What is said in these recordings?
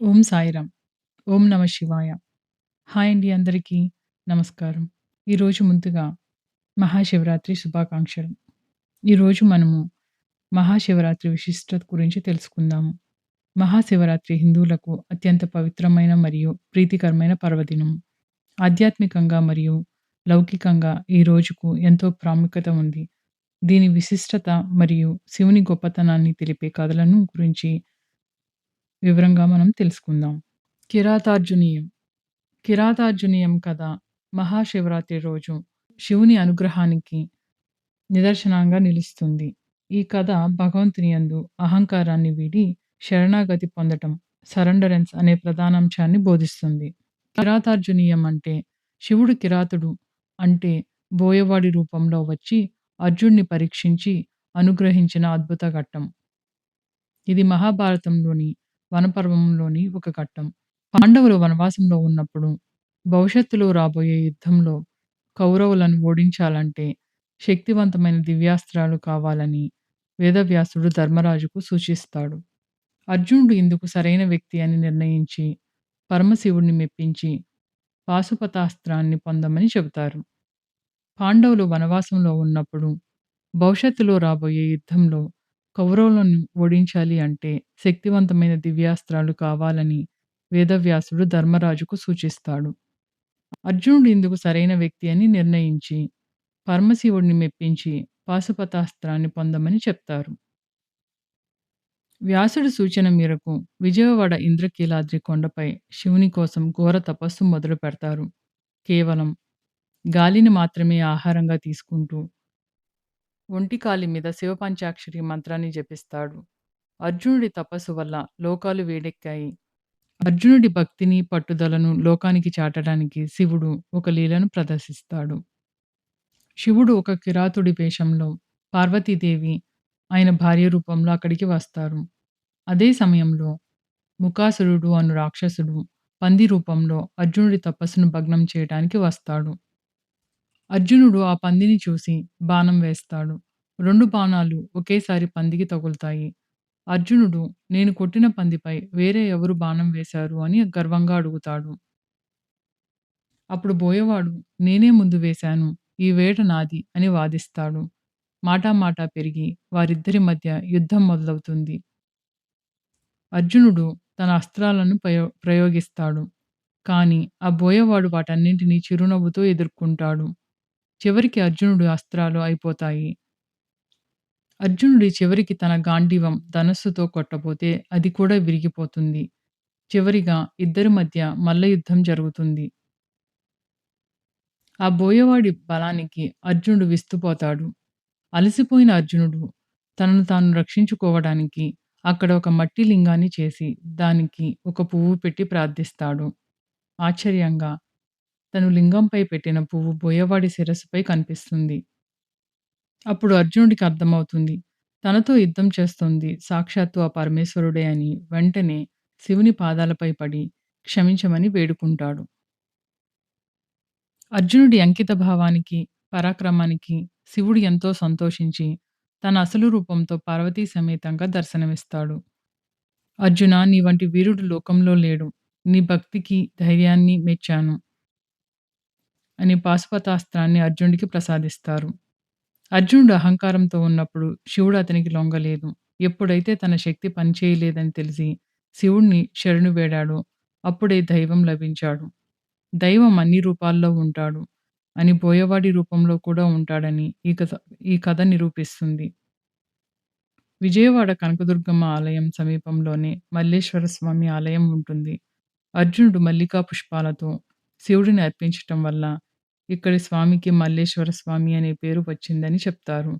ఓం సాయిరామ్. ఓం నమ శివాయ. హాయ్ అండి అందరికీ. నమస్కారం. ఈరోజు ముందుగా మహాశివరాత్రి శుభాకాంక్షలు. ఈరోజు మనము మహాశివరాత్రి విశిష్టత గురించి తెలుసుకుందాము. మహాశివరాత్రి హిందువులకు అత్యంత పవిత్రమైన మరియు ప్రీతికరమైన పర్వదినం. ఆధ్యాత్మికంగా మరియు లౌకికంగా ఈ రోజుకు ఎంతో ప్రాముఖ్యత ఉంది. దీని విశిష్టత మరియు శివుని గొప్పతనాన్ని తెలిపే కథలను గురించి వివరంగా మనం తెలుసుకుందాం. కిరాతార్జునీయం. కిరాతార్జునీయం కథ మహాశివరాత్రి రోజు శివుని అనుగ్రహానికి నిదర్శనంగా నిలుస్తుంది. ఈ కథ భగవంతుని యందు అహంకారాన్ని వీడి శరణాగతి పొందటం, సరెండరెన్స్ అనే ప్రధానాంశాన్ని బోధిస్తుంది. కిరాతార్జునీయం అంటే శివుడు కిరాతుడు అంటే బోయవాడి రూపంలో వచ్చి అర్జున్ని పరీక్షించి అనుగ్రహించిన అద్భుత ఘట్టం. ఇది మహాభారతంలోని వనపర్వంలోని ఒక ఘట్టం. పాండవులు వనవాసంలో ఉన్నప్పుడు భవిష్యత్తులో రాబోయే యుద్ధంలో కౌరవులను ఓడించాలంటే శక్తివంతమైన దివ్యాస్త్రాలు కావాలని వేదవ్యాసుడు ధర్మరాజుకు సూచిస్తాడు. అర్జునుడు ఇందుకు సరైన వ్యక్తి అని నిర్ణయించి పరమశివుడిని మెప్పించి పాశుపతాస్త్రాన్ని పొందమని చెబుతారు. పాండవులు వనవాసంలో ఉన్నప్పుడు భవిష్యత్తులో రాబోయే యుద్ధంలో కౌరవులను ఓడించాలి అంటే శక్తివంతమైన దివ్యాస్త్రాలు కావాలని వేదవ్యాసుడు ధర్మరాజుకు సూచిస్తాడు. అర్జునుడు ఇందుకు సరైన వ్యక్తి అని నిర్ణయించి పరమశివుడిని మెప్పించి పాశుపతాస్త్రాన్ని పొందమని చెప్తారు. వ్యాసుడి సూచన మేరకు విజయవాడ ఇంద్రకీలాద్రి కొండపై శివుని కోసం ఘోర తపస్సు మొదలు పెడతారు. కేవలం గాలిని మాత్రమే ఆహారంగా తీసుకుంటూ ఒంటికాలి మీద శివపంచాక్షరి మంత్రాన్ని జపిస్తాడు. అర్జునుడి తపస్సు వల్ల లోకాలు వేడెక్కాయి. అర్జునుడి భక్తిని, పట్టుదలను లోకానికి చాటడానికి శివుడు ఒక లీలను ప్రదర్శిస్తాడు. శివుడు ఒక కిరాతుడి వేషంలో, పార్వతీదేవి ఆయన భార్య రూపంలో అక్కడికి వస్తారు. అదే సమయంలో ముకాసురుడు అను రాక్షసుడు పంది రూపంలో అర్జునుడి తపస్సును భగ్నం చేయడానికి వస్తాడు. అర్జునుడు ఆ పందిని చూసి బాణం వేస్తాడు. 2 బాణాలు ఒకేసారి పందికి తగులుతాయి. అర్జునుడు నేను కొట్టిన పందిపై వేరే ఎవరు బాణం వేశారు అని గర్వంగా అడుగుతాడు. అప్పుడు బోయవాడు నేనే ముందు వేశాను, ఈ వేట నాది అని వాదిస్తాడు. మాటామాటా పెరిగి వారిద్దరి మధ్య యుద్ధం మొదలవుతుంది. అర్జునుడు తన అస్త్రాలను ప్రయోగిస్తాడు. కానీ ఆ బోయవాడు వాటన్నింటినీ చిరునవ్వుతో ఎదుర్కొంటాడు. చివరికి అర్జునుడి అస్త్రాలు అయిపోతాయి. అర్జునుడి చివరికి తన గాండీవం ధనస్సుతో కొట్టబోతే అది కూడా విరిగిపోతుంది. చివరిగా ఇద్దరి మధ్య మల్ల యుద్ధం జరుగుతుంది. ఆ బోయవాడి బలానికి అర్జునుడు విస్తుపోతాడు. అలసిపోయిన అర్జునుడు తనను తాను రక్షించుకోవడానికి అక్కడ ఒక మట్టి లింగాన్ని చేసి దానికి ఒక పువ్వు పెట్టి ప్రార్థిస్తాడు. ఆశ్చర్యంగా తను లింగంపై పెట్టిన పువ్వు బోయవాడి శిరస్సుపై కనిపిస్తుంది. అప్పుడు అర్జునుడికి అర్థమవుతుంది. తనతో యుద్ధం చేస్తోంది సాక్షాత్తు ఆ పరమేశ్వరుడే అని. వెంటనే శివుని పాదాలపై పడి క్షమించమని వేడుకుంటాడు. అర్జునుడి అంకిత భావానికి, పరాక్రమానికి శివుడు ఎంతో సంతోషించి తన అసలు రూపంతో పార్వతీ సమేతంగా దర్శనమిస్తాడు. అర్జునా! నీ వంటి వీరుడు లోకంలో లేడు. నీ భక్తికి, ధైర్యాన్ని మెచ్చాను అని పాశుపతాస్త్రాన్ని అర్జునుడికి ప్రసాదిస్తారు. అర్జునుడు అహంకారంతో ఉన్నప్పుడు శివుడు అతనికి లొంగలేదు. ఎప్పుడైతే తన శక్తి పనిచేయలేదని తెలిసి శివుణ్ణి శరణు వేడాడో అప్పుడే దైవం లభించాడు. దైవం అన్ని రూపాల్లో ఉంటాడు అని బోయవాడి రూపంలో కూడా ఉంటాడని ఈ కథ నిరూపిస్తుంది. విజయవాడ కనకదుర్గమ్మ ఆలయం సమీపంలోనే మల్లేశ్వర స్వామి ఆలయం ఉంటుంది. అర్జునుడు మల్లికా పుష్పాలతో శివుడిని అర్పించటం వల్ల ఇక్కడి స్వామికి మల్లేశ్వర స్వామి అనే పేరు వచ్చిందని చెప్తారు.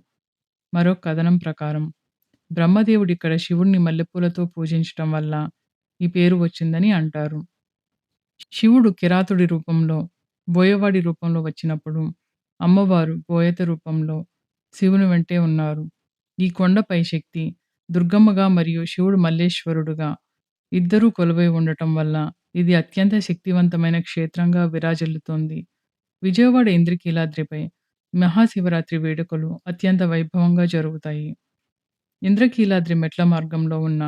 మరో కథనం ప్రకారం బ్రహ్మదేవుడు ఇక్కడ శివుడిని మల్లెపూలతో పూజించటం వల్ల ఈ పేరు వచ్చిందని అంటారు. శివుడు కిరాతుడి రూపంలో, బోయవాడి రూపంలో వచ్చినప్పుడు అమ్మవారు బోయత రూపంలో శివుని వెంటే ఉన్నారు. ఈ కొండపై శక్తి దుర్గమ్మగా మరియు శివుడు మల్లేశ్వరుడుగా ఇద్దరూ కొలువై ఉండటం వల్ల ఇది అత్యంత శక్తివంతమైన క్షేత్రంగా విరాజిల్లుతోంది. విజయవాడ ఇంద్రకీలాద్రిపై మహాశివరాత్రి వేడుకలు అత్యంత వైభవంగా జరుగుతాయి. ఇంద్రకీలాద్రి మెట్ల మార్గంలో ఉన్న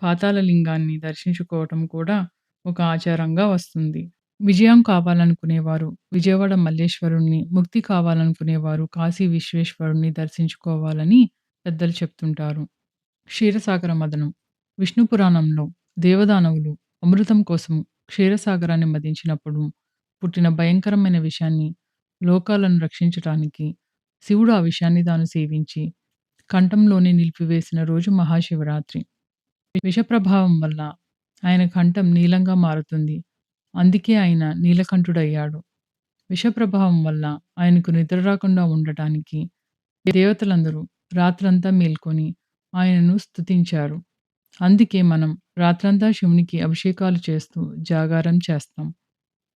పాతాళ లింగాన్ని దర్శించుకోవటం కూడా ఒక ఆచారంగా వస్తుంది. విజయం కావాలనుకునేవారు విజయవాడ మల్లేశ్వరుడిని, ముక్తి కావాలనుకునేవారు కాశీ విశ్వేశ్వరుడిని దర్శించుకోవాలని పెద్దలు చెప్తుంటారు. క్షీరసాగర మదనం. విష్ణు పురాణంలో దేవదానవులు అమృతం కోసం క్షీరసాగరాన్ని మదించినప్పుడు పుట్టిన భయంకరమైన విషాన్ని లోకాలను రక్షించటానికి శివుడు ఆ విషాన్ని తాను సేవించి కంఠంలోనే నిలిపివేసిన రోజు మహాశివరాత్రి. విష ప్రభావం వల్ల ఆయన కంఠం నీలంగా మారుతుంది. అందుకే ఆయన నీలకంఠుడయ్యాడు. విష ప్రభావం వల్ల ఆయనకు నిద్ర రాకుండా ఉండటానికి దేవతలందరూ రాత్రంతా మేల్కొని ఆయనను స్తుతించారు. అందుకే మనం రాత్రంతా శివునికి అభిషేకాలు చేస్తూ జాగారం చేస్తాం.